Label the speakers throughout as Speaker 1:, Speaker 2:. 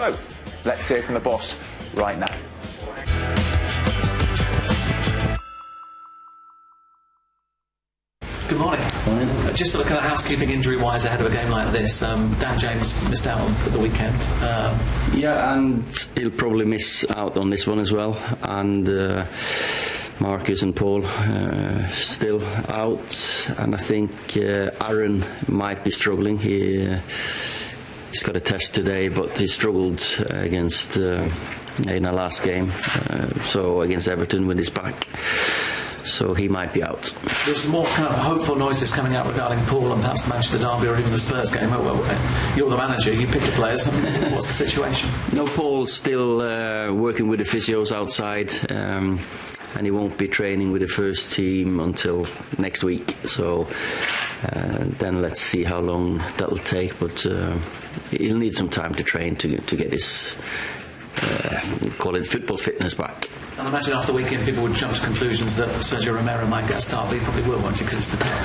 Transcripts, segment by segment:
Speaker 1: So, let's hear from the boss right now.
Speaker 2: Good morning.
Speaker 3: Morning.
Speaker 2: Just looking at housekeeping injury-wise ahead of a game like this, Dan James missed out on the weekend.
Speaker 3: Yeah, and he'll probably miss out on this one as well. And Marcus and Paul still out, and I think Aaron might be struggling. He's got a test today, but he struggled against in the last game, so against Everton with his back. So he might be out.
Speaker 2: There's more kind of hopeful noises coming out regarding Paul and perhaps the Manchester Derby or even the Spurs game. Well, you're the manager, you pick the players. What's the situation?
Speaker 3: No, Paul's still working with the physios outside, and he won't be training with the first team until next week. So then let's see how long that'll take. But he'll need some time to train to get his call it football fitness back.
Speaker 2: And I imagine after the weekend people would jump to conclusions that Sergio Romero might get a start, but he probably will, won't he, because it's the club.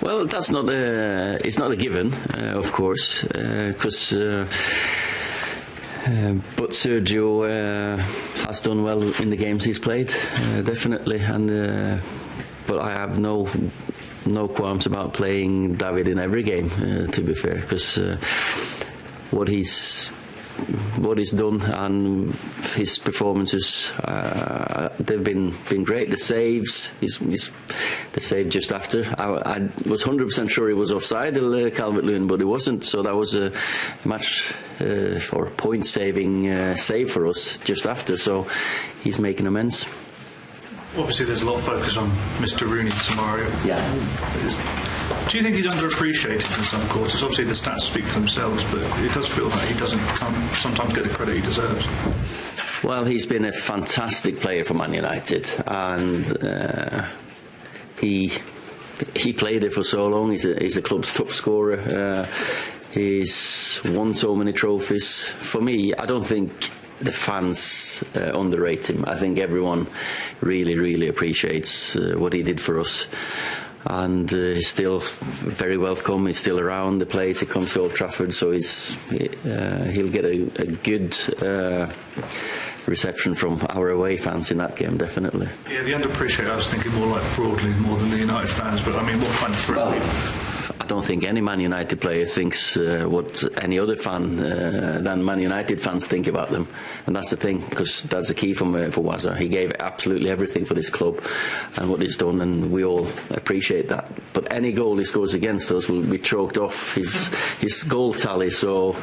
Speaker 3: Well, that's not it's not a given, of course, because but Sergio has done well in the games he's played, definitely, and but I have no qualms about playing David in every game, to be fair, because what he's done and his performances, they've been great. The saves, the save just after, I was 100% sure he was offside, Calvert-Lewin, but he wasn't. So that was a match or point saving save for us just after. So he's making amends.
Speaker 4: Obviously, there's a lot of focus on Mr. Rooney tomorrow.
Speaker 3: Yeah.
Speaker 4: Do you think he's underappreciated in some quarters? Obviously, the stats speak for themselves, but it does feel that he doesn't sometimes get the credit he deserves.
Speaker 3: Well, he's been a fantastic player for Man United, and he played there for so long. He's the club's top scorer. He's won so many trophies. For me, I don't think the fans underrate him. I think everyone really appreciates what he did for us. And he's still very welcome. He's still around the place. He comes to Old Trafford, so he'll get a good reception from our away fans in that game, definitely.
Speaker 4: Yeah, the underappreciated, I was thinking more like broadly, more than the United fans, but I mean, what kind of threat?
Speaker 3: I don't think any Man United player thinks what any other fan than Man United fans think about them, and that's the thing, because that's the key for Wazza. He gave absolutely everything for this club and what he's done, and we all appreciate that. But any goal he scores against us will be chalked off his goal tally, so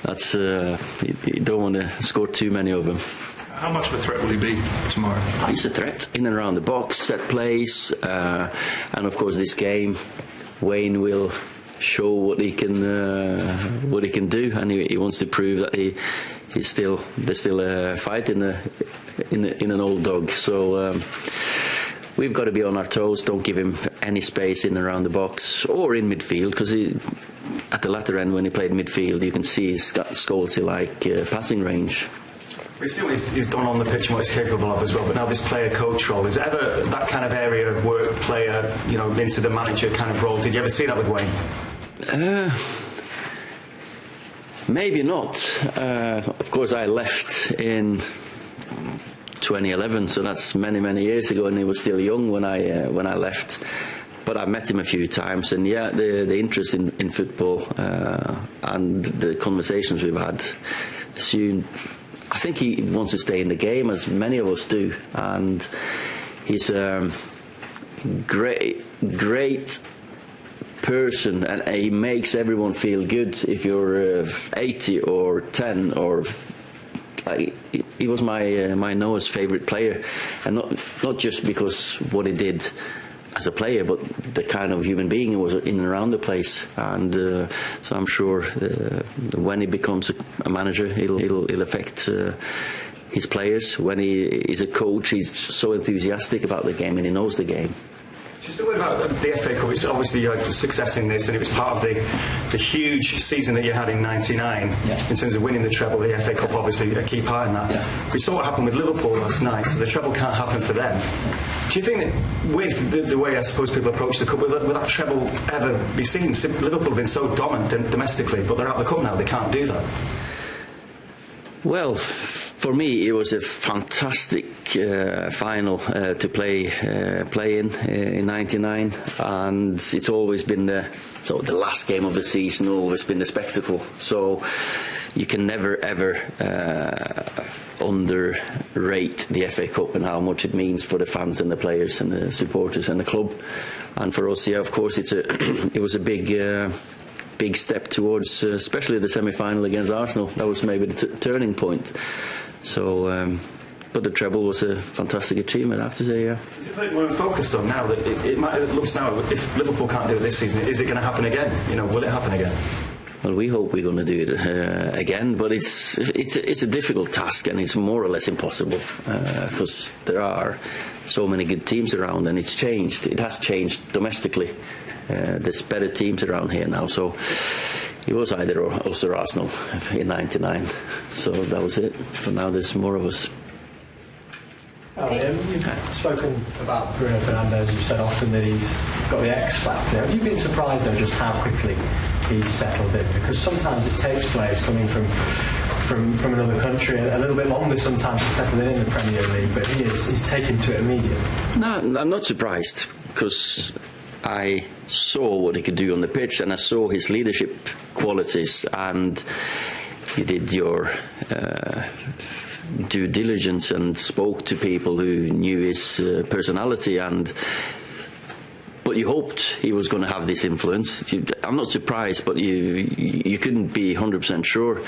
Speaker 3: that's you don't want to score too many of them.
Speaker 4: How much of a threat will he be tomorrow?
Speaker 3: He's a threat in and around the box, set plays, and of course this game. Wayne will show what he can do, and he wants to prove that there's still a fight in an old dog. So we've got to be on our toes. Don't give him any space in and around the box or in midfield, because at the latter end when he played midfield, you can see he's got Scholesy-like passing range.
Speaker 5: We've seen what he's done on the pitch and what he's capable of as well, but now this player-coach role, is it ever that kind of area of work, player, into the manager kind of role? Did you ever see that with Wayne?
Speaker 3: Maybe not. Of course, I left in 2011, so that's many years ago, and he was still young when I left. But I met him a few times, and yeah, the interest in football and the conversations we've had soon. I think he wants to stay in the game, as many of us do, and he's a great person, and he makes everyone feel good. If you're 80 or 10 or he was my Noah's favourite player, and not just because what he did as a player, but the kind of human being he was in and around the place. And so I'm sure when he becomes a manager, it'll affect his players. When he is a coach, he's so enthusiastic about the game, and he knows the game.
Speaker 5: Just a word about the FA Cup. It's obviously you had success in this, and it was part of the huge season that you had in '99 in terms of winning the treble. The FA Cup, obviously, a key part in that. Yeah. We saw what happened with Liverpool last night, so the treble can't happen for them. Do you think that with the way I suppose people approach the cup, will that treble ever be seen? Liverpool have been so dominant domestically, but they're out of the cup now. They can't do that.
Speaker 3: Well, for me, it was a fantastic final to play in '99, and it's always been the last game of the season. Always been the spectacle. So you can never ever underrate the FA Cup and how much it means for the fans and the players and the supporters and the club. And for us, yeah, of course, it was a big step towards, especially the semi-final against Arsenal. That was maybe the turning point. So, but the treble was a fantastic achievement, I have to say. Yeah.
Speaker 5: Is it like we're focused on now that it looks now, if Liverpool can't do it this season, is it going to happen again? Will it happen again?
Speaker 3: Well, we hope we're going to do it again, but it's a difficult task, and it's more or less impossible because there are so many good teams around, and it's changed. It has changed domestically. There's better teams around here now, so it was either us or Arsenal in '99. So that was it. But now there's more of us.
Speaker 6: You've spoken about Bruno Fernandes. You've said often that he's got the X factor. Have you been surprised though just how quickly he's settled in? Because sometimes it takes players coming from another country a little bit longer sometimes to settle in the Premier League, but he's taken to it immediately.
Speaker 3: No, I'm not surprised, because I saw what he could do on the pitch, and I saw his leadership qualities, and you did your due diligence and spoke to people who knew his personality, but you hoped he was going to have this influence. I'm not surprised, but you couldn't be 100% sure.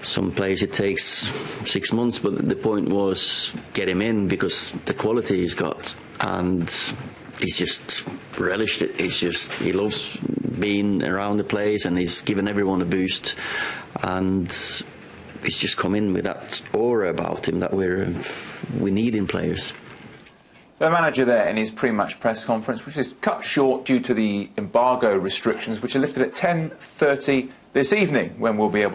Speaker 3: Some players it takes 6 months, but the point was get him in because the quality he's got, and he's just relished it. He loves being around the place, and he's given everyone a boost, and he's just come in with that aura about him that we need in players.
Speaker 1: The manager there in his pre-match press conference, which is cut short due to the embargo restrictions, which are lifted at 10:30 this evening, when we'll be able